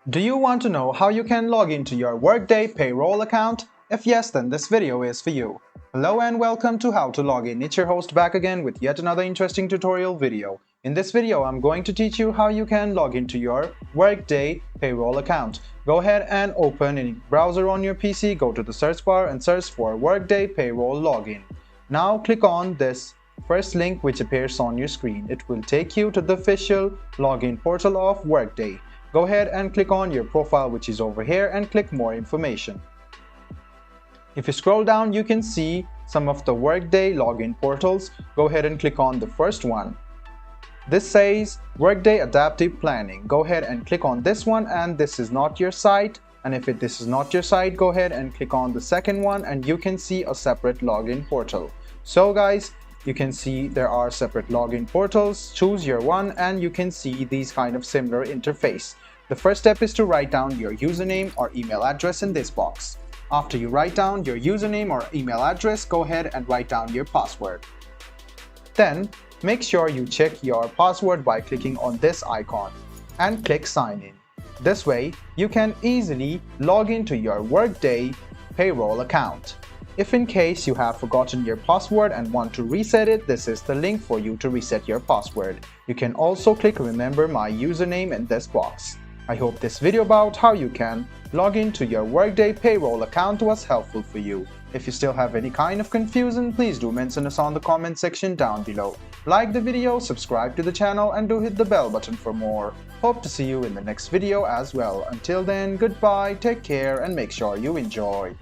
Do you want to know how you can log into your Workday Payroll account? If yes, then this video is for you. Hello and welcome to How to Log In. It's your host back again with yet another interesting tutorial video. In this video, I'm going to teach you how you can log into your Workday Payroll account. Go ahead and open any browser on your PC, go to the search bar and search for Workday Payroll Login. Now click on this first link which appears on your screen. It will take you to the official login portal of Workday. Go ahead and click on your profile, which is over here, and click more information. If you scroll down, you can see some of the Workday login portals. Go ahead and click on the first one. This says Workday Adaptive Planning. Go ahead and click on this one, and this is not your site. And if this is not your site, go ahead and click on the second one and you can see a separate login portal. So guys, you can see there are separate login portals. Choose your one and you can see these kind of similar interface. The first step is to write down your username or email address in this box. After you write down your username or email address, go ahead and write down your password. Then make sure you check your password by clicking on this icon and click sign in. This way you can easily log into your Workday Payroll account. If in case you have forgotten your password and want to reset it, this is the link for you to reset your password. You can also click remember my username in this box. I hope this video about how you can log into your Workday Payroll account was helpful for you. If you still have any kind of confusion, please do mention us on the comment section down below. Like the video, subscribe to the channel and do hit the bell button for more. Hope to see you in the next video as well. Until then, goodbye, take care and make sure you enjoy.